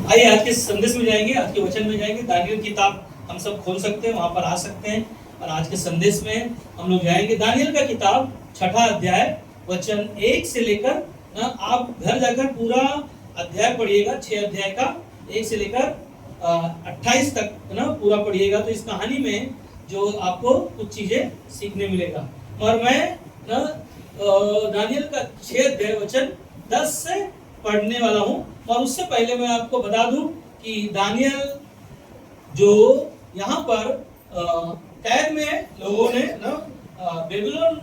आइए आज के संदेश में जाएंगे, आज के वचन में जाएंगे। दानियल किताब हम सब खोल सकते हैं, वहां पर आ सकते हैं और आज के संदेश में हम लोग जाएंगे। दानियल का किताब 6ठा अध्याय वचन 1 से लेकर ना, आप घर जाकर पूरा अध्याय पढ़िएगा। 6 अध्याय का 1 से लेकर 28 तक ना पूरा पढ़िएगा, तो इस कहानी में जो आपको कुछ चीजें सीखने मिलेगा। और मैं ना दानियल का 6 अध्याय वचन 10 से पढ़ने वाला हूं। और उससे पहले मैं आपको बता दूं कि दानियल जो यहाँ पर कैद में लोगों ने ना बेबीलोन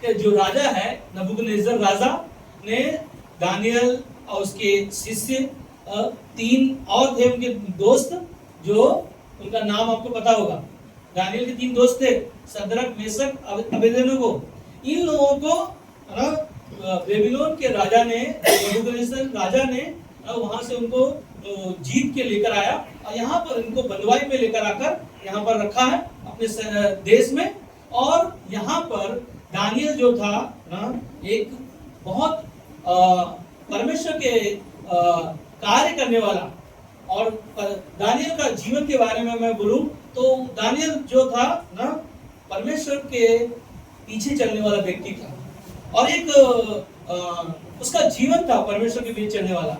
के जो राजा है नबूकदनेस्सर राजा ने दानियल और उसके शिष्य 3 और थे उनके दोस्त, जो उनका नाम आपको पता होगा। दानियल के 3 दोस्त थे, शद्रक, मेशक, अबेदनगो। इन लोगों को बेबीलोन के राजा ने, नबूकदनेस्सर राजा ने वहां से उनको जीत के लेकर आया और यहाँ पर इनको बंदवाई में लेकर आकर यहाँ पर रखा है अपने देश में। और यहाँ पर दानियल जो था ना, एक बहुत परमेश्वर के कार्य करने वाला। और दानियल का जीवन के बारे में मैं बोलूं तो दानियल जो था ना, परमेश्वर के पीछे चलने वाला व्यक्ति था और एक उसका जीवन था परमेश्वर के पीछे चलने वाला।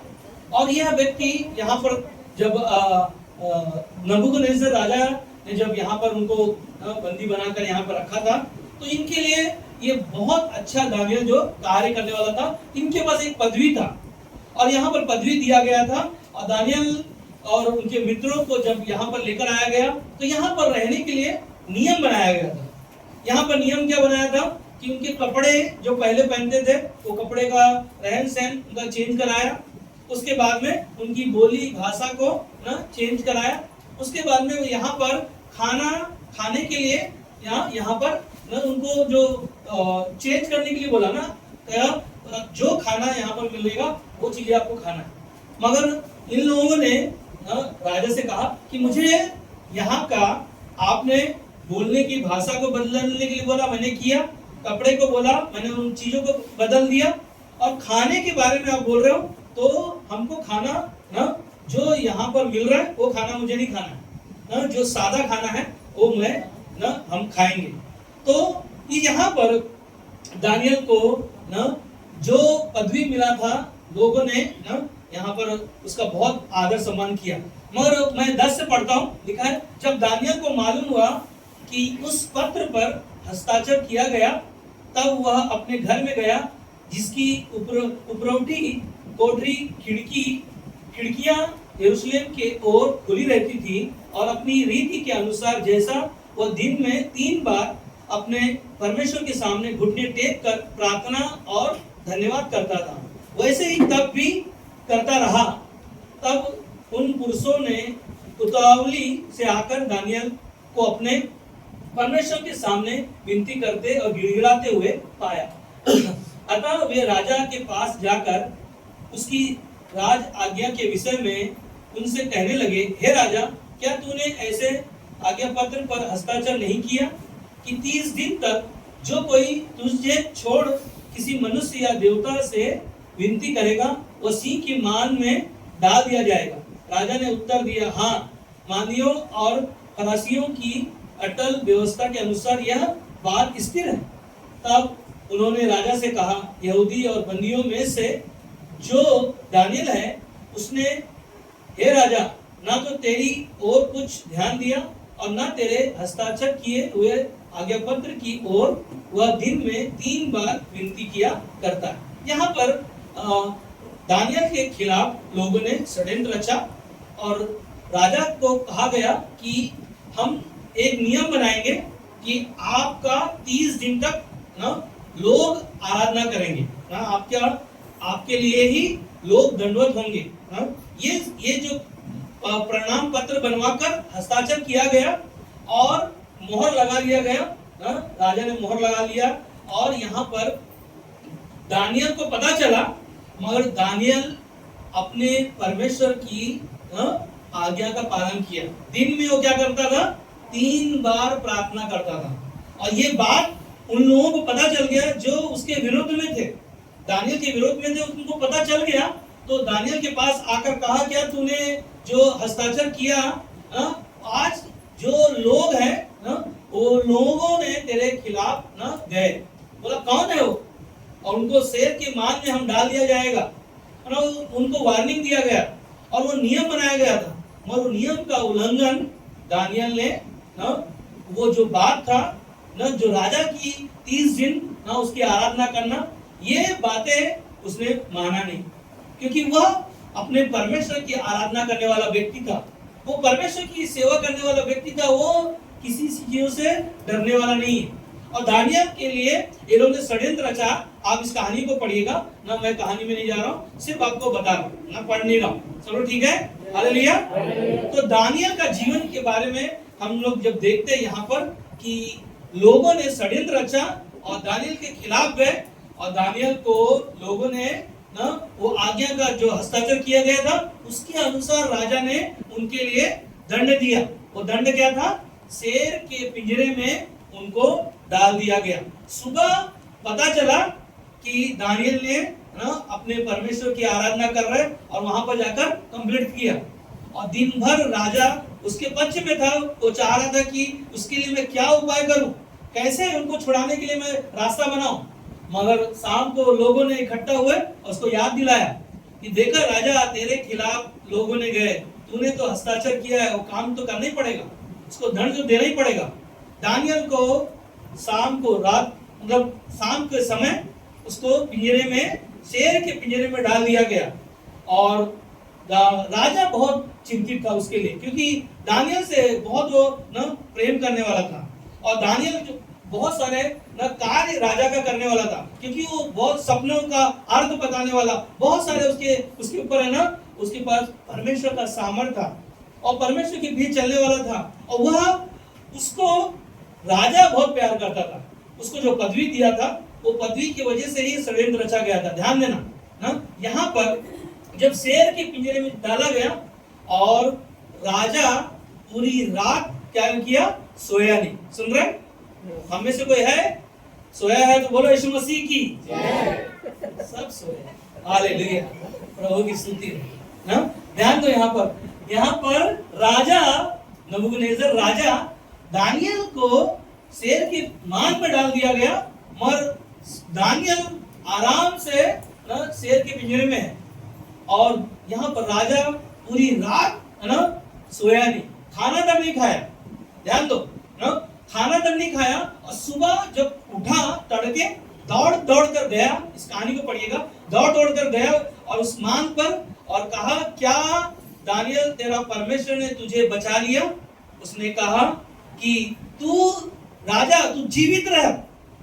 और यह व्यक्ति यहाँ पर जब नबूकदनेस्सर राजा ने जब यहाँ पर उनको बंदी बनाकर यहाँ पर रखा था, तो इनके लिए ये बहुत अच्छा दानियल जो कार्य करने वाला था। इनके पास एक पदवी था और यहाँ पर पदवी दिया गया था। और दानियल और उनके मित्रों को जब यहाँ पर लेकर आया गया तो यहाँ पर रहने के लिए नियम बनाया गया था। यहाँ पर नियम क्या बनाया था कि उनके कपड़े जो पहले पहनते थे वो कपड़े का रहन सहन उनका चेंज कराया। उसके बाद में उनकी बोली भाषा को ना चेंज कराया। उसके बाद में यहाँ पर खाना खाने के लिए यहाँ पर ना उनको जो चेंज करने के लिए बोला ना, जो खाना यहाँ पर मिलेगा वो चीजें आपको खाना है। मगर इन लोगों ने राजा से कहा कि मुझे यहाँ का, आपने बोलने की भाषा को बदलने के लिए बोला, मैंने किया। कपड़े को बोला, मैंने उन चीजों को बदल दिया। और खाने के बारे में आप बोल रहे हो तो हमको खाना ना जो यहाँ पर मिल रहा है वो खाना मुझे नहीं खाना है ना, जो सादा खाना है वो मैं ना हम खाएंगे। तो ये यहाँ पर दानियल को ना जो पदवी मिला था, लोगों ने ना यहाँ पर उसका बहुत आदर सम्मान किया। मगर मैं 10 से पढ़ता हूँ, लिखा है, जब दानियल को मालूम हुआ कि उस पत्र पर हस्ताक्षर किया गया, तब वह अपने घर में गया, जिसकी उपरौठी कोठरी खिड़कियां यरूशलेम के ओर खुली रहती थी। और अपनी रीति के अनुसार जैसा वह दिन में 3 बार अपने परमेश्वर के सामने घुटने टेक कर प्रार्थना और धन्यवाद करता था, वैसे ही तब भी करता रहा। तब उन पुरुषों ने उतावली से आकर दानियल को अपने परमेश्वर के सामने विनती करते और गिड़गिड़ाते हुए पाया। अतः वे राजा के पास जाकर उसकी राज आज्ञा के विषय में उनसे कहने लगे, हे राजा, क्या तूने ऐसे आज्ञा पत्र पर हस्ताक्षर नहीं किया कि 30 दिन तक जो कोई तुझे छोड़ किसी मनुष्य या देवता से विनती करेगा वह सिंह की मान में डाल दिया जाएगा? राजा ने उत्तर दिया, हाँ, मानियों और फरासियों की अटल व्यवस्था के अनुसार यह बात स्थिर है। तब उन्होंने राजा से कहा, यहूदी और बंदियों में से जो दानियल है, उसने, हे राजा, ना तो तेरी ओर कुछ ध्यान दिया और ना तेरे हस्ताक्षर किए हुए आज्ञा पत्र की ओर वह दिन में 3 बार विनती किया करता है। यहाँ पर दानियल के खिलाफ लोगों ने षड्यंत्र रचा और राजा को कहा गया कि हम एक नियम बनाएंगे कि आपका 30 दिन तक ना लोग आराधना करेंगे ना, आपके लिए ही लोग दंडवत होंगे ना। ये जो प्रणाम पत्र बनवाकर हस्ताक्षर किया गया और मोहर लगा लिया गया ना, राजा ने मोहर लगा लिया। और यहाँ पर दानियल को पता चला, मगर दानियल अपने परमेश्वर की आज्ञा का पालन किया। दिन में वो क्या करता था? 3 बार प्रार्थना करता था। और ये बात उन लोगों को पता चल गया जो उसके विरोध में थे, दानियल के विरोध में थे, उनको पता चल गया तो दानियल के पास आकर कहा, क्या तूने जो हस्ताक्षर किया, आज जो लोग हैं वो लोगों ने तेरे खिलाफ गए। बोला कौन है वो? और उनको शेर के मान में हम डाल दिया जाएगा। उनको वार्निंग दिया गया और वो नियम बनाया गया था, मगर वो नियम का उल्लंघन दानियल ने वो जो बात था जो राजा की 30 दिन उसकी आराधना करना, ये बातें उसने माना नहीं, क्योंकि वह अपने परमेश्वर की आराधना करने वाला व्यक्ति था, वो परमेश्वर की सेवा करने वाला व्यक्ति था, वो किसी चीजों से डरने वाला नहीं है। और दानियल के लिए ये लोग ने षड्यंत्र रचा। आप इस कहानी को पढ़िएगा ना, मैं कहानी में नहीं जा रहा हूँ, सिर्फ आपको बता रहा हूँ ना, पढ़ नहीं रहा हूँ। चलो ठीक है, हालेलुया। तो दानियल का जीवन के बारे में हम लोग जब देखते हैं यहाँ पर कि लोगों ने षड्यंत्र रचा और दानियल के खिलाफ गए, और दानियल को लोगों ने वो आज्ञा का जो हस्ताक्षर किया गया था उसके अनुसार राजा ने उनके लिए दंड दिया। वो दंड क्या था? शेर के पिंजरे में उनको डाल दिया गया। सुबह पता चला कि दानियल ने अपने परमेश्वर की आराधना कर रहे और वहां पर जाकर कंप्लीट किया, और दिन भर राजा उसके पक्ष में था। वो चाह रहा था कि उसके लिए मैं क्या उपाय करूं, कैसे उनको छुड़ाने के लिए मैं रास्ता बनाऊं। मगर शाम को लोगों ने इकट्ठा हुए और उसको याद दिलाया कि देखा राजा, तेरे खिलाफ लोगों ने गए, तूने तो हस्ताक्षर किया है, वो काम तो करना ही पड़ेगा, उसको दंड तो देना ही पड़ेगा। दानियल को शाम को मतलब शाम के समय उसको पिंजरे में, शेर के पिंजरे में डाल दिया गया। और राजा बहुत चिंतित था उसके लिए, क्योंकि दानियल से बहुत वो प्रेम करने वाला था, और दानियल जो बहुत सारे कार्य राजा का करने वाला था, क्योंकि वो बहुत सपनों का अर्थ बताने वाला, बहुत सारे उसके ऊपर है उसके पास परमेश्वर का सामर्थ था और परमेश्वर के बीच चलने वाला था, और वह उसको राजा बहुत प्यार करता था। उसको जो पदवी दिया था वो पदवी की वजह से ही षड्यंत्र रचा गया था। ध्यान देना यहाँ पर जब शेर के पिंजरे में डाला गया और राजा पूरी रात क्या किया? सोया नहीं। सुन रहे? हम में से कोई है सोया है तो बोलो यीशु मसीह की सब सोए। हालेलुया, प्रभु की स्तुति है। ध्यान दो यहाँ पर राजा नबूकदनेस्सर राजा दानियल को शेर के मान में डाल दिया गया, मगर दानियल आराम से शेर के पिंजरे में है, और यहाँ पर राजा पूरी रात सोया नहीं, खाना तक नहीं खाया। ध्यान दो, खाना तक नहीं खाया, और सुबह जब उठा तड़के दौड़ कर गया, इस कहानी को पढ़िएगा, दौड़ कर गया और उस मान पर और कहा, क्या दानियल तेरा परमेश्वर ने तुझे बचा लिया? उसने कहा कि तू राजा तू जीवित रह,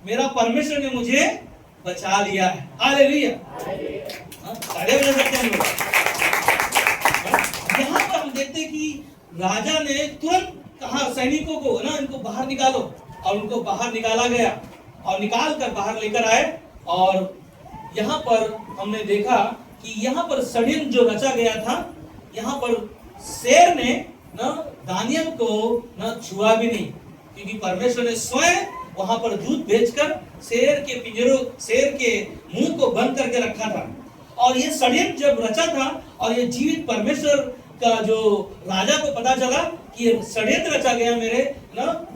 मेरा परमेश्वर ने मुझे बचा लिया है। हालेलुया। यहाँ पर हम देखते हैं कि राजा ने तुरंत कहा सैनिकों को इनको बाहर निकालो, और उनको बाहर निकाला गया और निकाल कर बाहर लेकर आए। और यहाँ पर हमने देखा कि यहाँ पर षड्यंत्र जो रचा गया था, यहाँ पर शेर ने दानियल को छुआ भी नहीं, क्योंकि परमेश्वर ने स्वयं वहां पर दूत भेजकर शेर के मुंह को बंद करके रखा था। और ये षड्यंत्र जब रचा था और ये जीवित परमेश्वर का जो राजा को पता चला कि ये षड्यंत्र रचा गया मेरे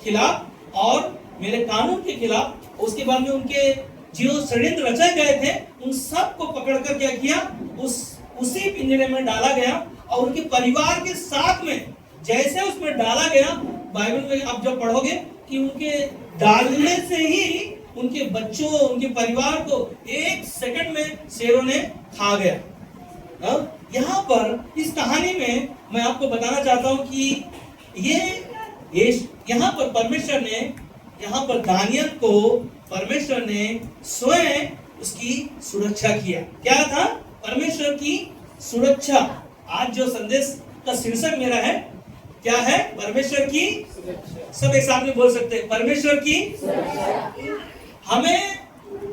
खिलाफ और मेरे कानून के खिलाफ, उसके बाद में उनके जो षड्यंत्र रचे गए थे उन सब को पकड़कर क्या किया, उसी पिंजरे में डाला गया, और उनके परिवार के साथ में जैसे उसमें डाला गया, बाइबल में आप जब पढ़ोगे कि उनके डालने से ही उनके बच्चों, उनके परिवार को 1 सेकंड में शेरों ने खा गया। यहाँ पर इस कहानी में मैं आपको बताना चाहता हूँ कि ये यहाँ पर परमेश्वर ने, यहाँ पर दानियल को परमेश्वर ने स्वयं उसकी सुरक्षा किया। क्या था? परमेश्वर की सुरक्षा। आज जो संदेश का शीर्षक मेरा है, क्या है? परमेश्वर की। सब एक साथ में बोल सकते हैं, परमेश्वर की। हमें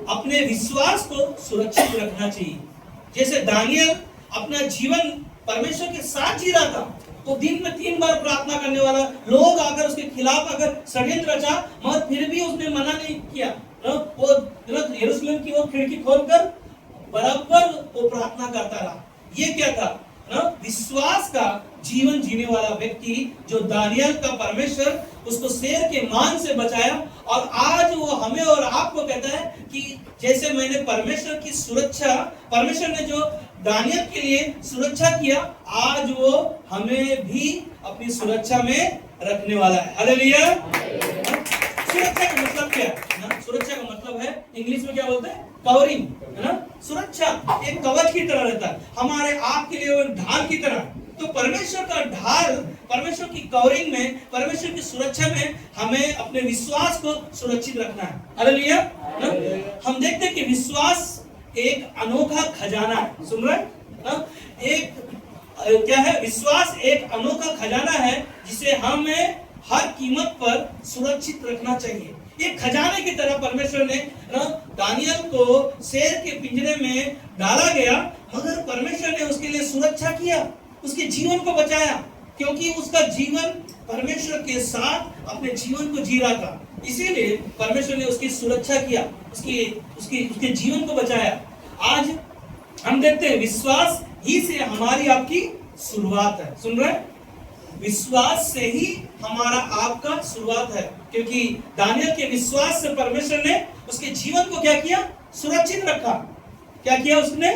अपने विश्वास को सुरक्षित रखना चाहिए। जैसे दानियल अपना जीवन परमेश्वर के साथ जी रहा था, तो दिन में 3 बार प्रार्थना करने वाला, लोग आकर उसके खिलाफ अगर षड्यंत्र रचा, मगर फिर भी उसने मना नहीं किया। वो यरूशलेम की वो खिड़की खोलकर बराबर वो प्रार्थना करता रहा। ये क्या था ना, विश्वास का जीवन जीने वाला व्यक्ति जो दानियल का परमेश्वर उसको शेर के मान से बचाया, और आज वो हमें और आपको कहता है कि जैसे मैंने परमेश्वर की सुरक्षा, परमेश्वर ने जो दानियल के लिए सुरक्षा किया, आज वो हमें भी अपनी सुरक्षा में रखने वाला है। हालेलुया। सुरक्षा का मतलब क्या है? सुरक्षा का मतलब है, इंग्लिश में क्या बोलते हैं, कवरिंग, है ना। सुरक्षा एक कवच की तरह रहता है हमारे आपके लिए, ढाल की तरह। तो परमेश्वर का ढाल, परमेश्वर की कवरिंग में, परमेश्वर की सुरक्षा में हमें अपने विश्वास को सुरक्षित रखना है। हालेलुया। हम देखते हैं कि विश्वास एक अनोखा खजाना है। सुन रहे हैं? एक क्या है? विश्वास एक अनोखा खजाना है जिसे हमें हर कीमत पर सुरक्षित रखना चाहिए। एक खजाने की तरह परमेश्वर ने दानियल को शेर के पिंजरे में डाला गया, मगर परमेश्वर ने उसके लिए सुरक्षा किया, उसके जीवन को बचाया, क्योंकि उसका जीवन परमेश्वर के साथ अपने जीवन को जी रहा था। इसीलिए परमेश्वर ने उसकी सुरक्षा किया, उसके जीवन को बचाया। आज हम देखते हैं विश्वास ही से हमारी आपकी शुरुआत है। सुन रहे हैं? विश्वास से ही हमारा आपका शुरुआत है, क्योंकि दानियल के विश्वास से परमेश्वर ने उसके जीवन को क्या किया? सुरक्षित रखा। क्या किया उसने?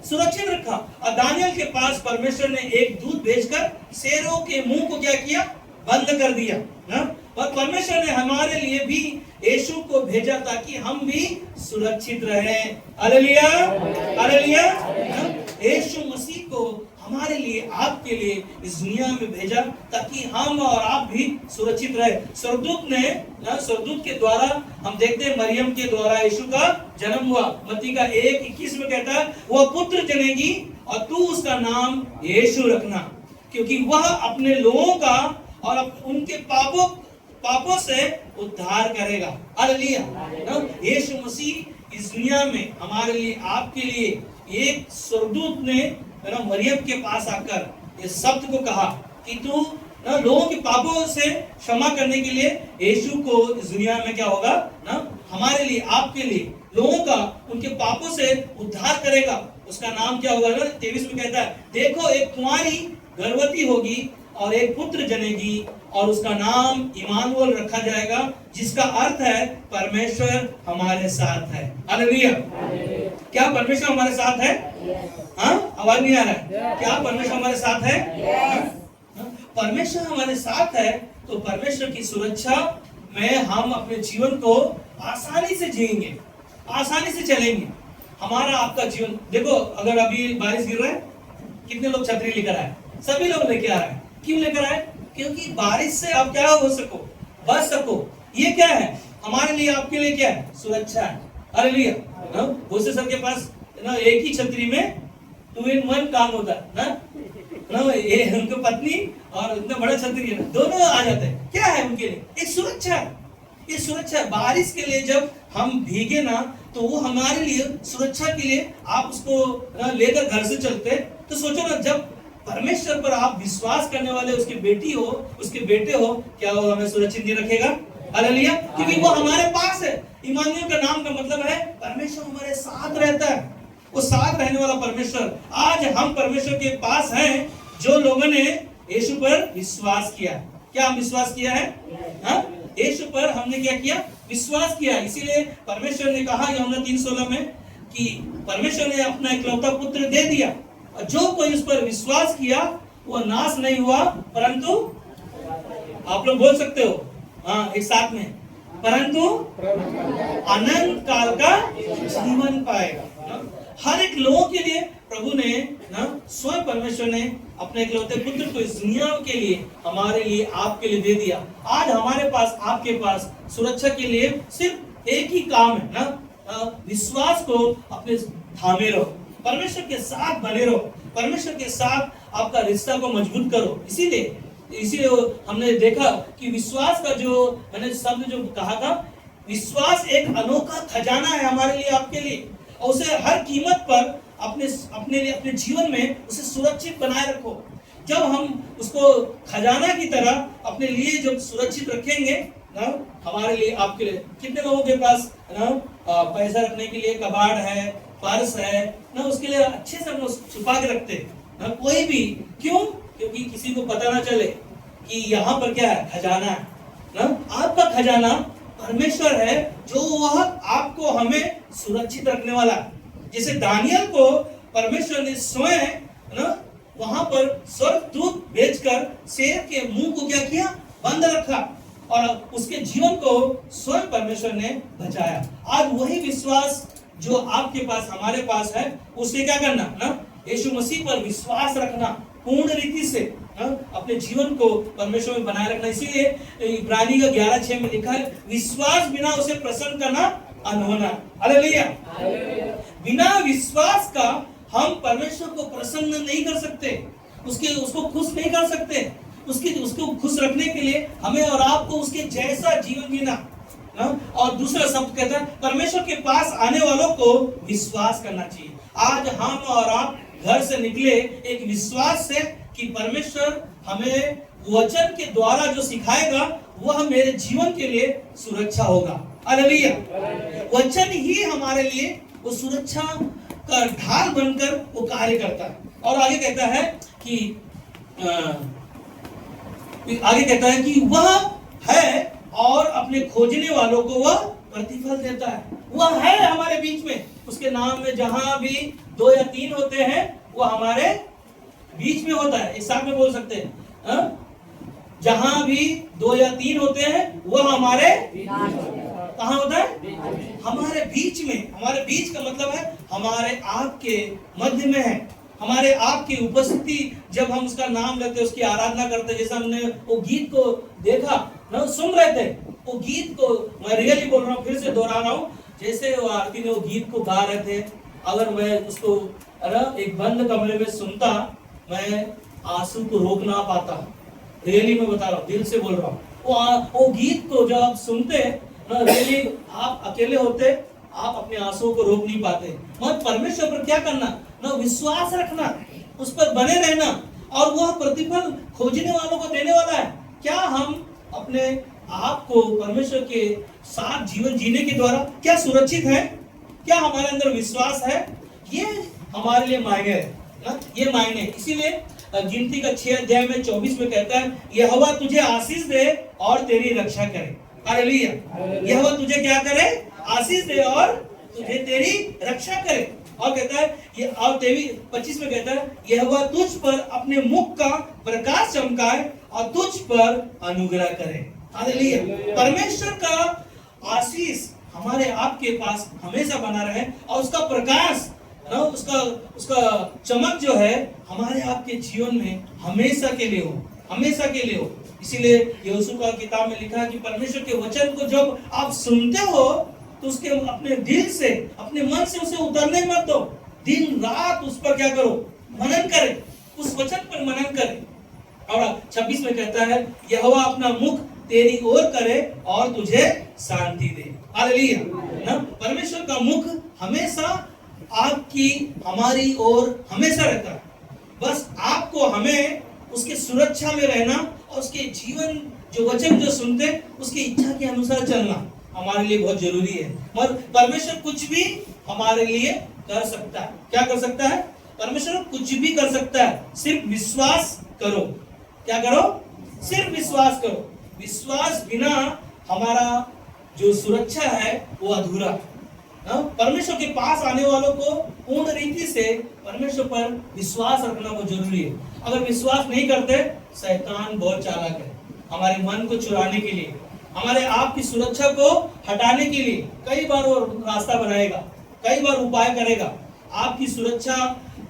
सुरक्षित रखा। और दानियल के पास परमेश्वर ने एक दूत भेजकर शेरों के मुंह को क्या किया? बंद कर दिया ना। और परमेश्वर ने हमारे लिए भी यीशु को भेजा ताकि हम भी सुरक्षित रहें। Hallelujah, hallelujah. यीशु मसीह को हमारे लिए, आपके लिए इस दुनिया में भेजा ताकि हम और आप भी सुरक्षित रहे। स्वर्गदूत के द्वारा हम देखते हैं मरियम के द्वारा यीशु का जन्म हुआ। मत्ती का 1:21 में कहता है, वह पुत्र जनेगी और तू उसका नाम यीशु रखना, क्योंकि वह अपने लोगों का और उनके पापों से उद्धार करेगा। हालेलुया। यीशु मसीह इस दुनिया में हमारे लिए, आपके लिए एक स्वर्गदूत ने मरियम के पास आकर इस शब्द को कहा कि तू लोगों के पापों से क्षमा करने के लिए यीशु को इस दुनिया में क्या होगा ना, हमारे लिए, आपके लिए, लोगों का उनके पापों से उद्धार करेगा। उसका नाम क्या होगा ना? 23 में कहता है, देखो एक कुंवारी गर्भवती होगी और एक पुत्र जनेगी और उसका नाम इमानुएल रखा जाएगा, जिसका अर्थ है परमेश्वर हमारे साथ है। हालेलुया। क्या परमेश्वर हमारे साथ है? हाँ, आवाज नहीं आ रहा है? क्या परमेश्वर हमारे साथ है? परमेश्वर हमारे साथ है तो परमेश्वर की सुरक्षा में हम अपने जीवन को आसानी से जिएंगे, आसानी से चलेंगे। हमारा आपका जीवन देखो, अगर अभी बारिश गिर रहा है, कितने लोग छतरी लेकर आए? सभी लोग लेके आ रहे हैं। क्यों लेकर आए? क्योंकि बारिश से आप क्या हो सको, बच सको। ये क्या है? हमारे लिए, आपके लिए क्या है? सुरक्षा है। हालेलुया। भूसे सर के पास ना एक ही छतरी में 2 in 1 काम होता है ना, ये उनकी पत्नी और इतना बड़ा छतरी है ना, दोनों आ जाते हैं। क्या है उनके लिए? एक सुरक्षा है। ये सुरक्षा, बारिश के लिए जब हम भीगे ना, तो वो हमारे लिए सुरक्षा के लिए आप उसको लेकर घर से चलते, तो सोचो ना, जब परमेश्वर पर आप विश्वास करने वाले उसकी बेटी हो, उसके बेटे हो, क्या वो हमें सुरक्षित नहीं रखेगा? हालेलुया। क्योंकि वो हमारे पास है। इमानुएल का नाम का मतलब है परमेश्वर हमारे साथ रहता है, वो साथ रहने वाला परमेश्वर। आज हम परमेश्वर के पास हैं जो लोगों ने यीशु पर विश्वास किया। क्या हम विश्वास किया है? यीशु पर हमने क्या किया? विश्वास किया। इसीलिए परमेश्वर ने कहा यूहन्ना 3:16 में कि परमेश्वर ने अपना इकलौता पुत्र दे दिया, और जो कोई उस पर विश्वास किया वो नाश नहीं हुआ, परंतु, आप लोग बोल सकते हो हाँ एक साथ में, परंतु अनंत काल का जीवन पाएगा। हर एक लोगों के लिए प्रभु ने स्वयं परमेश्वर ने अपने इकलौते पुत्र को इस दुनिया के लिए, हमारे लिए, आपके लिए दे दिया। आज हमारे पास, आपके पास सुरक्षा के लिए सिर्फ एक ही काम है ना, विश्वास को अपने थामे रहो, परमेश्वर के साथ बने रहो, परमेश्वर के साथ आपका रिश्ता को मजबूत करो। इसीलिए हमने देखा कि विश्वास का जो मैंने शब्द जो कहा था, विश्वास एक अनोखा खजाना है हमारे लिए, आपके लिए, और उसे हर कीमत पर अपने जीवन में उसे सुरक्षित बनाए रखो। जब हम उसको खजाना की तरह अपने लिए जब सुरक्षित रखेंगे ना, हमारे लिए, आपके लिए, कितने लोगों के पास ना पैसा रखने के लिए कबाड़ है, पर्स है ना, उसके लिए अच्छे से हम छुपा के रखते हैं ना, कोई भी। क्यों? क्योंकि किसी को पता ना चले कि यहाँ पर क्या है, खजाना है ना। आपका खजाना परमेश्वर है, जो वह आपको हमें सुरक्षित रखने वाला है। जैसे दानियल को परमेश्वर ने स्वयं ना वहां पर स्वर्गदूत भेजकर शेर के मुंह को क्या किया, बंद रखा, और उसके जीवन को स्वयं परमेश्वर ने बचाया। आज वही विश्वास जो आपके पास हमारे पास है, उससे क्या करना ना, यीशु मसीह पर विश्वास रखना पूर्ण रीति से, अपने जीवन को परमेश्वर में बनाए रखना। इसीलिए इब्रानी का 11:6 में लिखा है, विश्वास बिना उसे प्रसन्न करना अनहोना। हालेलुया। बिना विश्वास का हम परमेश्वर को प्रसन्न नहीं कर सकते, उसको खुश नहीं कर सकते। उसको खुश रखने के लिए हमें और आपको उसके जैसा जीवन जीना। और दूसरा शब्द कहता है, परमेश्वर के पास आने वालों को विश्वास करना चाहिए। आज हम और आप घर से निकले एक विश्वास से कि परमेश्वर हमें वचन के द्वारा जो सिखाएगा वह मेरे जीवन के लिए सुरक्षा होगा। हालेलुया। वचन ही हमारे लिए वो सुरक्षा का ढाल बनकर वो कार्य करता है। और आगे कहता है कि वह है और अपने खोजने वालों को वह प्रतिफल देता है। वह है हमारे बीच में, उसके नाम में जहां भी 2 या 3 होते हैं वो हमारे बीच में होता है। एक साथ में बोल सकते हैं, जहां भी 2 या 3 होते हैं वो हमारे कहाँ होता है, हमारे बीच में। हमारे बीच का मतलब है हमारे आपके मध्य में है, हमारे आपकी उपस्थिति। जब हम उसका नाम लेते हैं, उसकी आराधना करते हैं, जैसे हमने वो गीत को देखा ना, सुन रहे थे वो गीत को, मैं रियली बोल रहा हूँ, फिर से दोहरा रहा हूँ, जैसे वो आरती ने वो गीत को गा रहे थे, अगर मैं उसको एक बंद कमरे में सुनता, मैं आंसू को रोक ना पाता। रियली मैं बता रहा हूँ, दिल से बोल रहा हूँ। वो गीत को जब आप सुनते ना, रियली आप अकेले होते, आप अपने आंसुओं को रोक नहीं पाते। मत परमेश्वर पर क्या करना ना, विश्वास रखना, उस पर बने रहना, और वह प्रतिफल खोजने वालों को देने वाला है। क्या हम अपने आप को परमेश्वर के साथ जीवन जीने के द्वारा क्या सुरक्षित है? क्या हमारे अंदर विश्वास है? ये हमारे लिए मायने है ना, ये मायने। इसीलिए गिनती का 6 अध्याय में 24 में कहता है, यहोवा तुझे आशीष दे और तेरी रक्षा करे। हालेलुया। यहोवा तुझे क्या करे, आशीष दे और तुझे तेरी रक्षा करे। और कहता है ये, और 25 में कहता है, यहोवा तुझ पर अपने मुख का प्रकाश चमकाए और तुझ पर अनुग्रह करे। हालेलुया। परमेश्वर का आशीष हमारे आपके पास हमेशा बना रहे, और उसका प्रकाश ना, उसका चमक जो है हमारे आपके जीवन में हमेशा के लिए हो, हमेशा के लिए हो। इसीलिए यहोशू का किताब में लिखा है कि परमेश्वर के वचन को जब आप सुनते हो तो उसके अपने दिल से, अपने मन से उसे उतरने मत दो। दिन रात उस पर क्या करो, मनन करे, उस वचन पर मनन करे। और 26 में कहता है, यहोवा अपना मुख तेरी ओर करे और तुझे शांति दे। हालेलुया ना। परमेश्वर का मुख हमेशा आपकी हमारी ओर हमेशा रहता है। बस आपको हमें उसके सुरक्षा में रहना और उसके जीवन जो वचन जो सुनते उसकी इच्छा के अनुसार चलना हमारे लिए बहुत जरूरी है। और परमेश्वर कुछ भी हमारे लिए कर सकता है। क्या कर सकता है? परमेश्वर कुछ भी कर सकता है, सिर्फ विश्वास करो। क्या करो? सिर्फ विश्वास करो। विश्वास बिना हमारा जो सुरक्षा है वो अधूरा। परमेश्वर के पास आने वालों को पूर्ण रीति से परमेश्वर पर विश्वास रखना बहुत जरूरी है। अगर विश्वास नहीं करते, शैतान बहुत चालाक है, हमारे मन को चुराने के लिए, हमारे आप की सुरक्षा को हटाने के लिए कई बार वो रास्ता बनाएगा, कई बार उपाय करेगा। आपकी सुरक्षा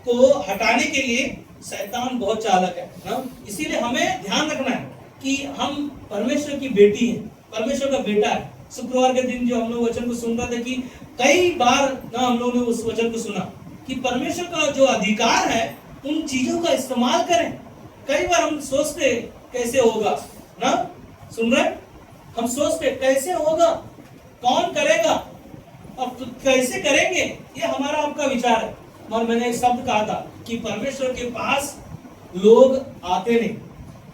को हटाने के लिए शैतान बहुत चालाक है ना। इसीलिए हमें ध्यान रखना है कि हम परमेश्वर की बेटी हैं, परमेश्वर का बेटा है। शुक्रवार के दिन जो हम लोग वचन को सुन रहे थे कि कई बार ना हम लोगों ने उस वचन को सुना कि परमेश्वर का जो अधिकार है उन चीजों का इस्तेमाल करें। कई बार हम सोचते कैसे होगा ना, सुन रहे, हम सोचते कैसे होगा, कौन करेगा और कैसे करेंगे, ये हमारा आपका विचार है। और मैंने एक शब्द कहा था कि परमेश्वर के पास लोग आते नहीं,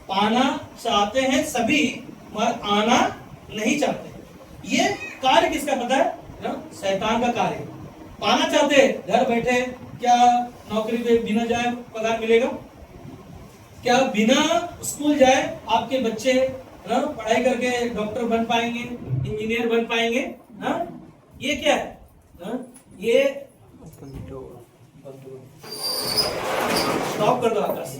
पाना चाहते हैं सभी मगर आना नहीं चाहते। ये कार्य किसका पता है ना? शैतान का कार्य। पाना चाहते हैं घर बैठे, क्या नौकरी पे बिना जाए पगार मिलेगा? क्या बिना स्कूल जाए आपके बच्चे पढ़ाई करके डॉक्टर बन पाएंगे, इंजीनियर बन पाएंगे? ये क्या है? ये स्टॉप कर दो आकाश।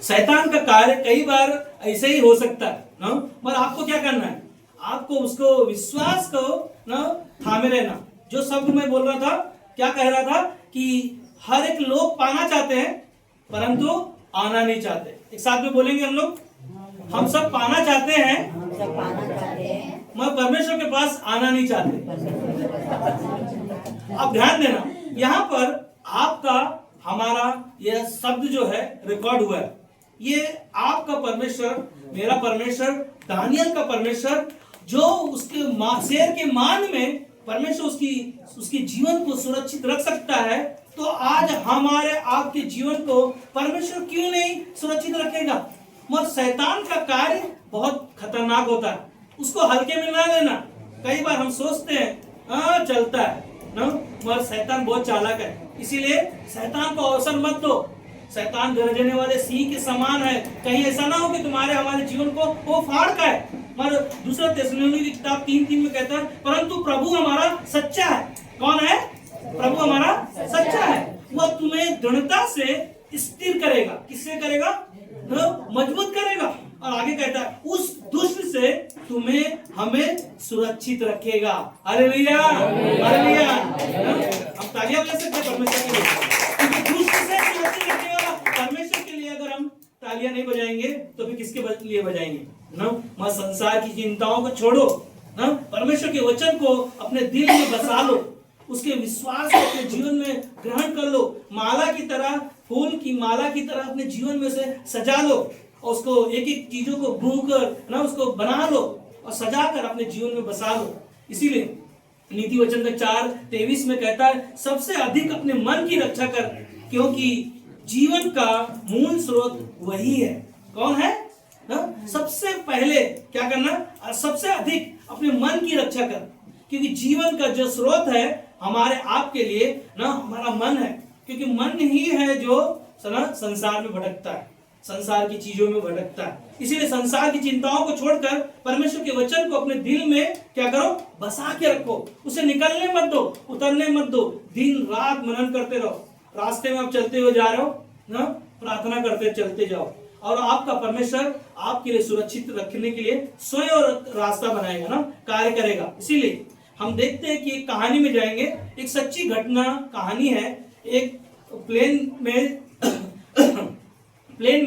शैतान का कार्य कई बार ऐसे ही हो सकता है ना, मगर आपको क्या करना है? आपको उसको विश्वास को ना थामे रहना। जो शब्द मैं बोल रहा था, क्या कह रहा था कि हर एक लोग पाना चाहते हैं परंतु आना नहीं चाहते। एक साथ में बोलेंगे हम लोग, हम सब पाना चाहते हैं मगर परमेश्वर के पास आना नहीं चाहते। अब ध्यान देना, यहाँ पर आपका हमारा यह शब्द जो है रिकॉर्ड हुआ है, ये आपका परमेश्वर, मेरा परमेश्वर, दानियल का परमेश्वर, जो उसके शेर के मान में परमेश्वर उसकी जीवन को सुरक्षित रख सकता है, तो आज हमारे आपके जीवन को परमेश्वर क्यों नहीं सुरक्षित रखेगा? मगर शैतान का कार्य बहुत खतरनाक होता है, उसको हल्के में ना लेना। कई बार हम सोचते हैं चलता है ना, मगर शैतान बहुत चालाक है, इसीलिए शैतान को अवसर मत दो। शैतान गरजने वाले सिंह के समान है, कहीं ऐसा ना हो कि तुम्हारे हमारे जीवन को वो फाड़ का है। मगर दूसरा थिस्सलुनीकी की किताब 3:3 में कहता है, परंतु प्रभु हमारा सच्चा है। कौन है? प्रभु हमारा सच्चा है, वह तुम्हें दृढ़ता से स्थिर करेगा। किससे करेगा? मजबूत करेगा। और आगे कहता है, उस दुष्ट से तुम्हें हमें सुरक्षित रखेगा। Hallelujah, hallelujah. हम तालियां बजा सकते हैं परमेश्वर के लिए, दुष्ट से सुरक्षित रखने वाला परमेश्वर के लिए। अगर हम तालियां नहीं बजाएंगे तो फिर किसके लिए बजाएंगे ना? मैं संसार की चिंताओं को छोड़ो ना, परमेश्वर के वचन को अपने दिल में बसा लो, उसके विश्वास को अपने जीवन में ग्रहण कर लो, माला की तरह, फूल की माला की तरह अपने जीवन में से सजा लो, और उसको एक एक चीजों को बू कर ना उसको बना लो और सजा कर अपने जीवन में बसा लो। इसीलिए नीति वचन का 4:23 में कहता है, सबसे अधिक अपने मन की रक्षा कर, क्योंकि जीवन का मूल स्रोत वही है। कौन है ना? सबसे पहले क्या करना? सबसे अधिक अपने मन की रक्षा कर, क्योंकि जीवन का जो स्रोत है हमारे आपके लिए ना हमारा मन है, क्योंकि मन ही है जो संसार में भटकता है, संसार की चीजों में भटकता है। इसीलिए संसार की चिंताओं को छोड़कर परमेश्वर के वचन को अपने दिल में क्या करो? बसा के रखो, उसे निकलने मत दो, उतरने मत दो। दिन रात मनन करते रहो। रास्ते में आप चलते हुए जा रहे हो ना, प्रार्थना करते चलते जाओ, और आपका परमेश्वर आपके लिए सुरक्षित रखने के लिए स्वयं और रास्ता बनाएगा ना, कार्य करेगा। इसीलिए हम देखते हैं कि एक कहानी में जाएंगे, एक सच्ची घटना कहानी है। एक प्लेन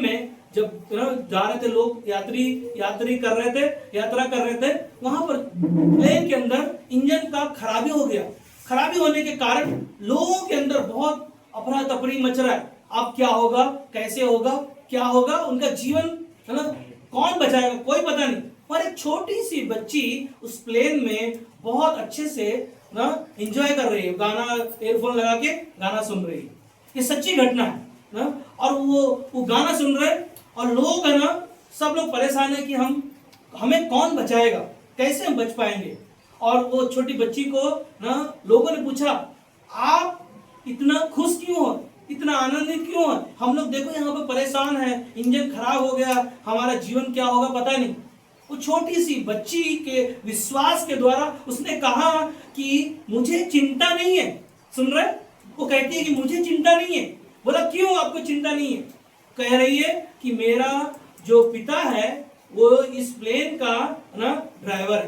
में जब जा रहे थे लोग, यात्रा कर रहे थे, वहां पर प्लेन के अंदर इंजन का खराबी हो गया। खराबी होने के कारण लोगों के अंदर बहुत अफरा तफरी मच रहा है। अब क्या होगा, कैसे होगा, क्या होगा, उनका जीवन है ना, कौन बचाएगा, कोई पता नहीं। पर एक छोटी सी बच्ची उस प्लेन में बहुत अच्छे से ना एंजॉय कर रही है, गाना एयरफोन लगा के गाना सुन रही है। ये सच्ची घटना है ना। और वो गाना सुन रहे, और लोग है ना, सब लोग परेशान है कि हमें कौन बचाएगा, कैसे हम बच पाएंगे। और वो छोटी बच्ची को ना लोगों ने पूछा, आप इतना खुश क्यों हो, इतना आनंदित क्यों है? हम लोग देखो यहाँ पे परेशान है, इंजन खराब हो गया, हमारा जीवन क्या होगा पता नहीं। वो छोटी सी बच्ची के विश्वास के द्वारा उसने कहा कि मुझे चिंता नहीं है। सुन रहे? वो कहती है कि मुझे चिंता नहीं है। बोला क्यों आपको चिंता नहीं है? कह रही है कि मेरा जो पिता है वो इस प्लेन का ना ड्राइवर है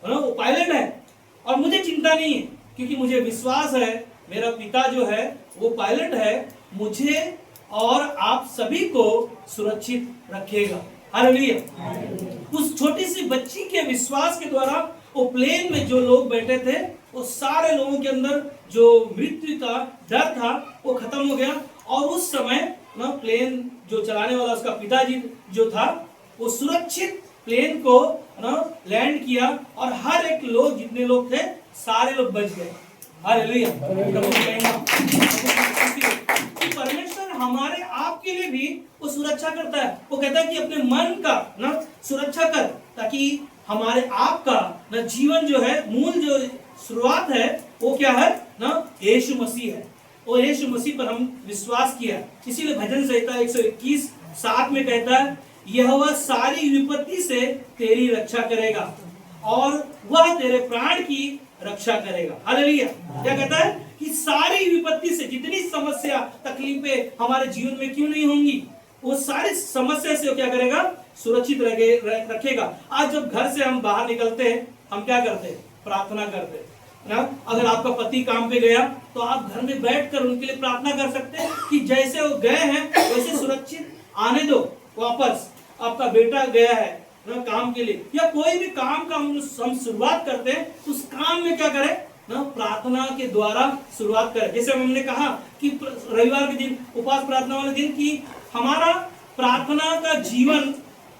ना, वो पायलट है, और मुझे चिंता नहीं है क्योंकि मुझे विश्वास है मेरा पिता जो है वो पायलट है, मुझे और आप सभी को सुरक्षित रखेगा। हालेलुया। उस छोटी सी बच्ची के विश्वास के द्वारा वो प्लेन में जो लोग बैठे थे, वो सारे लोगों के अंदर जो मृत्यु का डर था वो खत्म हो गया। और उस समय ना प्लेन जो चलाने वाला उसका पिताजी जो था, वो सुरक्षित प्लेन को ना लैंड किया, और हर एक लोग, जितने लोग थे सारे लोग बच गए। हालेलुया। परमेश्वर हमारे आपके लिए भी वो सुरक्षा करता है। वो कहता है कि अपने मन का ना सुरक्षा कर, ताकि हमारे आप का ना जीवन जो है, मूल जो शुरुआत है वो क्या है ना, यीशु मसीह है। और यीशु मसीह पर हम विश्वास किया, इसीलिए भजन संहिता 121:7 में कहता है, यहोवा सारी विपत्ति से तेरी रक्षा करेगा और वह तेरे प्राण की रक्षा करेगा। हालेलुया। क्या कहता है कि सारी विपत्ति से, जितनी समस्या तकलीफें हमारे जीवन में क्यों नहीं होंगी, वो सारी समस्या से क्या करेगा, सुरक्षित रखेगा। आज जब घर से हम बाहर निकलते हैं, हम क्या करते हैं, प्रार्थना करते हैं ना। अगर आपका पति काम पे गया तो आप घर में बैठकर उनके लिए प्रार्थना कर सकते हैं कि जैसे वो गए हैं वैसे सुरक्षित आने दो वापस। आपका बेटा गया है ना काम के लिए, या कोई भी काम का हम शुरुआत करते हैं, उस काम में क्या करें ना, प्रार्थना के द्वारा शुरुआत करें। जैसे हमने कहा कि रविवार के दिन, उपवास प्रार्थना वाले दिन, की हमारा प्रार्थना का जीवन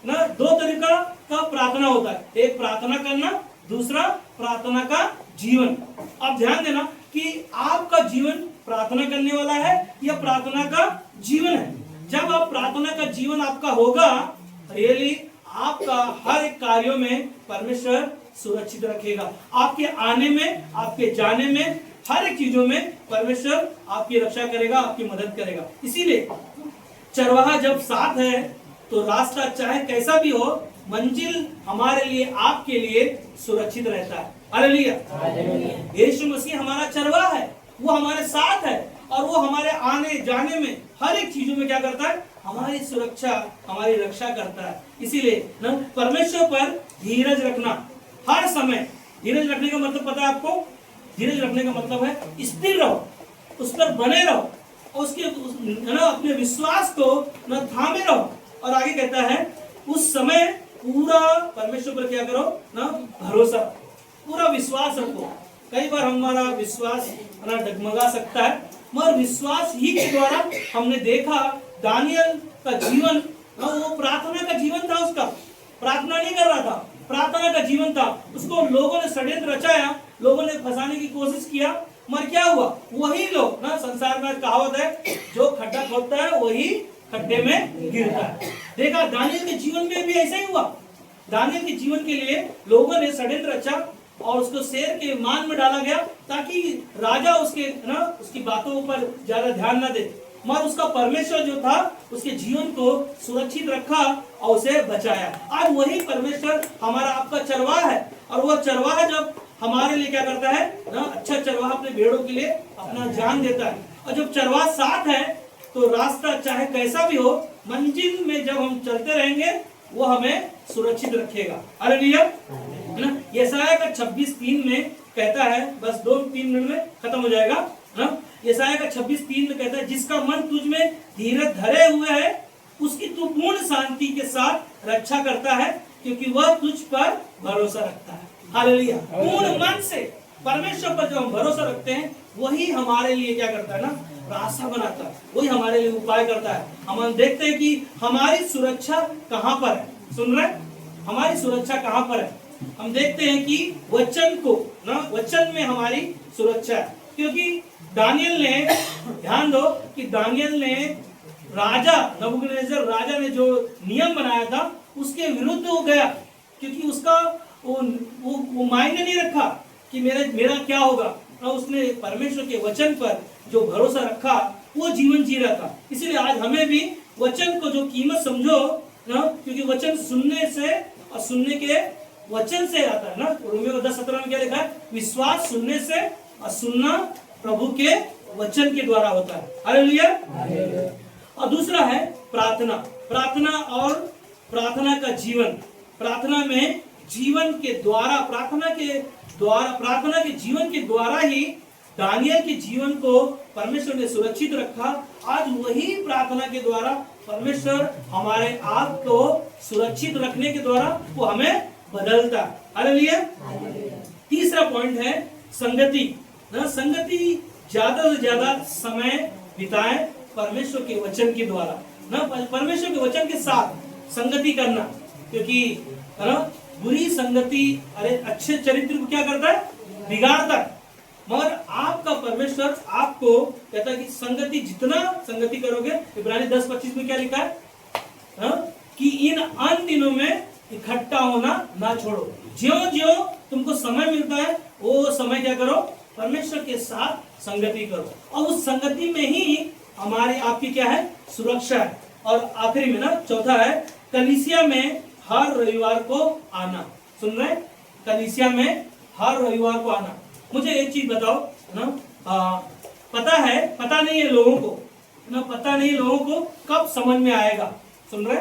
ना, दो तरीका का प्रार्थना होता है, एक प्रार्थना करना, दूसरा प्रार्थना का जीवन। आप ध्यान देना कि आपका जीवन प्रार्थना करने वाला है या प्रार्थना का जीवन है। जब आप प्रार्थना का जीवन आपका होगा, रियली आपका हर एक कार्यों में परमेश्वर सुरक्षित रखेगा। आपके आने में, आपके जाने में, हर एक चीजों में परमेश्वर आपकी रक्षा करेगा, आपकी मदद करेगा। इसीलिए चरवाहा जब साथ है तो रास्ता चाहे कैसा भी हो, मंजिल हमारे लिए, आपके लिए सुरक्षित रहता है। हालेलुया। यीशु मसीह हमारा चरवाहा है, वो हमारे साथ है और वो हमारे आने जाने में, हर एक चीजों में क्या करता है, हमारी सुरक्षा, हमारी रक्षा करता है। इसीलिए ना परमेश्वर पर धीरज रखना, हर समय धीरज रखने का मतलब पता है आपको? धीरज रखने का मतलब है स्थिर रहो, उस पर बने रहो, उसके ना अपने विश्वास को ना थामे रहो। और आगे कहता है उस समय पूरा परमेश्वर पर क्या करो ना, भरोसा, पूरा विश्वास रखो। कई बार हमारा विश्वास ना डगमगा सकता है, मगर विश्वास ही के द्वारा हमने देखा दानियल का जीवन ना, वो प्रार्थना का जीवन था। उसका प्रार्थना नहीं कर रहा था, प्रार्थना का जीवन था। उसको लोगों ने षड्यंत्र रचाया, लोगों ने फंसाने की कोशिश किया, मगर क्या हुआ, वही लोग ना, संसार में कहावत है, जो खड्डा खोदता है वही खड्डे में गिरता है। देखा दानियल के जीवन में भी ऐसा ही हुआ। दानियल के जीवन के लिए लोगों ने षड्यंत्र रचा और उसको शेर के मान में डाला गया ताकि राजा उसके ना उसकी बातों पर ज्यादा ध्यान न दे, मगर उसका परमेश्वर जो था उसके जीवन को सुरक्षित रखा और उसे बचाया। आज वही परमेश्वर हमारा आपका चरवाहा है, और वह चरवाहा जब हमारे लिए क्या करता है ना, अच्छा चरवाहा अपने भेड़ों के लिए अपना जान देता है। और जब चरवाहा साथ है तो रास्ता चाहे कैसा भी हो, मंजिल में जब हम चलते रहेंगे वो हमें सुरक्षित रखेगा। हालेलुया। है ना, यशायाह का 26:3 में कहता है, बस 2-3 मिनट में खत्म हो जाएगा ना। यशायाह का 26:3 में कहता है, जिसका मन तुझ में धीरज धरे हुए है उसकी तू पूर्ण शांति के साथ रक्षा करता है, क्योंकि वह तुझ पर भरोसा रखता है। हालेलुया। पूर्ण मन से परमेश्वर पर जो हम भरोसा रखते हैं वही हमारे लिए क्या करता है ना, रास्ता बनाता है, वही हमारे लिए उपाय करता है। हम देखते हैं कि हमारी सुरक्षा कहाँ पर है। सुन रहे, हमारी सुरक्षा कहाँ पर है? हम देखते हैं कि वचन को ना, वचन में हमारी सुरक्षा है। क्योंकि दानियल ने, ध्यान दो कि दानियल ने राजा नबूकदनेस्सर राजा ने जो नियम बनाया था उसके विरुद्ध हो गया, क्योंकि उसका वो मायने नहीं रखा कि मेरा क्या होगा। उसने परमेश्वर के वचन पर जो भरोसा रखा वो जीवन जी रहा था। इसलिए आज हमें भी वचन को जो कीमत समझो ना, क्योंकि वचन सुनने से और सुनने के वचन से आता है ना। रोमियो 10:17 में क्या लिखा है, विश्वास सुनने से और सुनना प्रभु के वचन के द्वारा होता है। हालेलुया। और दूसरा है प्रार्थना। प्रार्थना और प्रार्थना का जीवन। प्रार्थना में जीवन के द्वारा, प्रार्थना के जीवन के द्वारा ही दानियल के जीवन को परमेश्वर ने सुरक्षित रखा। आज वही प्रार्थना के द्वारा परमेश्वर हमारे आप को सुरक्षित रखने के द्वारा वो हमें बदलता है। हालेलुया। तीसरा पॉइंट है संगति ना। संगति ज्यादा से ज्यादा समय बिताएं परमेश्वर के वचन के द्वारा ना, परमेश्वर के वचन के साथ संगति करना। क्योंकि है ना, बुरी संगति अरे अच्छे चरित्र को क्या करता है, बिगाड़ता है। मगर आपका परमेश्वर आपको कहता है कि संगति, जितना संगति करोगे, इब्रानी 10:25 में क्या लिखा है कि इन अन्य दिनों में इकट्ठा होना ना छोड़ो। ज्यों ज्यों तुमको समय मिलता है वो समय क्या करो, परमेश्वर के साथ संगति करो, और उस संगति में ही हमारी आपकी क्या है, सुरक्षा है। और आखिरी में ना चौथा है, कलीसिया में हर रविवार को आना। सुन रहे, कलीसिया में हर रविवार को आना। मुझे एक चीज बताओ ना, पता नहीं है लोगों को ना, पता नहीं लोगों को कब समझ में आएगा। सुन रहे,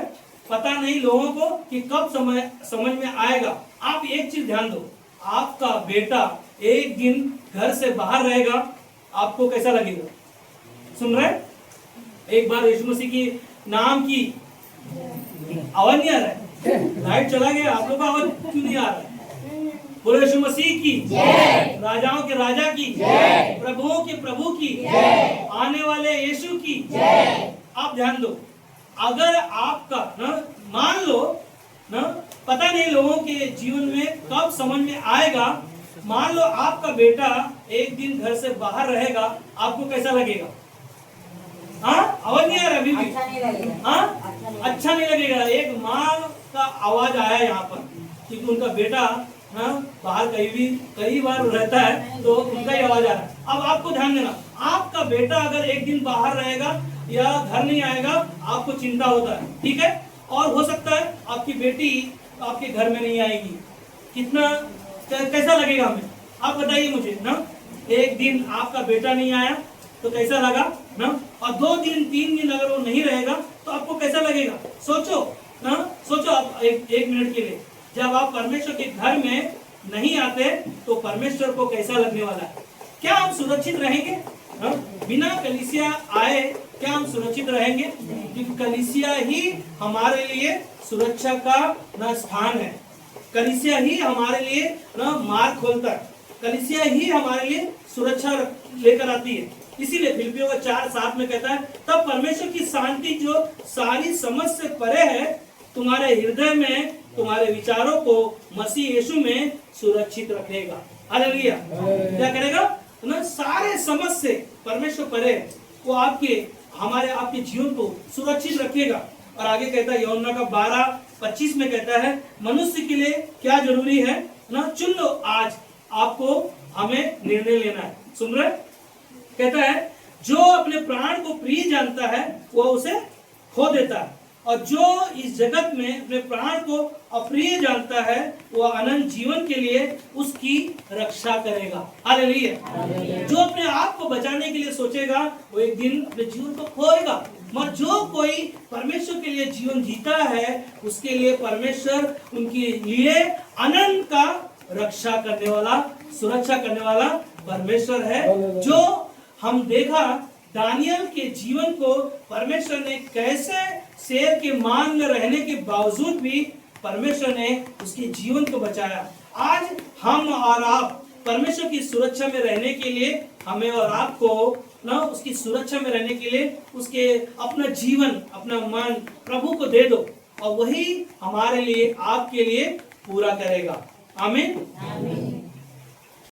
पता नहीं लोगों को कि कब समझ में आएगा। आप एक चीज ध्यान दो, आपका बेटा एक दिन घर से बाहर रहेगा, आपको कैसा लगेगा? सुन रहे, एक बार यीशु मसीह की नाम की आवाज नहीं आ रहा है, लाइट चला गया, आप लोग का आवाज क्यों नहीं आ रहा है? बोलो यीशु मसीह की जय, राजाओं के राजा की जय, प्रभुओं के प्रभु की जय, आने वाले यीशु की जय। आप ध्यान दो, अगर आपका ना, मान लो ना, पता नहीं लोगों के जीवन में कब समझ में आएगा, मान लो आपका बेटा एक दिन घर से बाहर रहेगा, आपको कैसा लगेगा? हाँ, आवाज नहीं आ रहा अभी भी? अच्छा नहीं लगेगा। हाँ, अच्छा नहीं लगेगा। एक माँ का आवाज आया यहाँ पर, क्योंकि उनका बेटा हाँ बाहर कई बार रहता है, तो उनका ही आवाज आ रहा है। अब आपको ध्यान देना, आपका बेटा अगर एक दिन बाहर रहेगा या घर नहीं आएगा, आपको चिंता होता है, ठीक है? और हो सकता है आपकी बेटी आपके घर में नहीं आएगी, कितना कैसा लगेगा हमें? आप बताइए मुझे ना, एक दिन आपका बेटा नहीं आया तो कैसा लगा ना, और 2 दिन 3 दिन अगर वो नहीं रहेगा तो आपको कैसा लगेगा? सोचो ना, सोचो आप एक मिनट के लिए, जब आप परमेश्वर के घर में नहीं आते तो परमेश्वर को कैसा लगने वाला है? क्या हम सुरक्षित रहेंगे? ना? बिना कलीसिया आए क्या हम सुरक्षित रहेंगे? क्योंकि कलीसिया ही हमारे लिए सुरक्षा का ना स्थान है, कलीसिया ही हमारे लिए ना मार्ग खोलता है, कलीसिया ही हमारे लिए सुरक्षा लेकर आती है। इसीलिए फिलिपियों का 4:7 में कहता है, तब परमेश्वर की शांति जो सारी समझ से परे है, तुम्हारे हृदय में तुम्हारे विचारों को मसीह यीशु में सुरक्षित रखेगा। हालेलुया। क्या करेगा ना, सारे समझ से परमेश्वर परे वो आपके जीवन को सुरक्षित रखेगा। और आगे कहता है यूहन्ना का 12:25 में कहता है, मनुष्य के लिए क्या जरूरी है ना, चुन लो आज, आपको हमें निर्णय लेना है। सुन रहे, कहता है जो अपने प्राण को प्रिय जानता है वह उसे खो देता है, और जो इस जगत में अपने प्राण को अप्रिय जानता है वह अनंत जीवन के लिए उसकी रक्षा करेगा। हालेलुया। जो अपने आप को बचाने के लिए सोचेगा वो एक दिन अपने जीवन को खोएगा, मगर जो कोई परमेश्वर के लिए जीवन जीता है उसके लिए परमेश्वर उनके लिए अनंत का रक्षा करने वाला, सुरक्षा करने वाला परमेश्वर है। जो हम देखा दानियल के जीवन को परमेश्वर ने कैसे शेर के मान में रहने के बावजूद भी परमेश्वर ने उसके जीवन को बचाया। आज हम और आप परमेश्वर की सुरक्षा में रहने के लिए, हमें और आपको ना उसकी सुरक्षा में रहने के लिए उसके अपना जीवन, अपना मन प्रभु को दे दो, और वही हमारे लिए, आपके लिए पूरा करेगा। आमीन।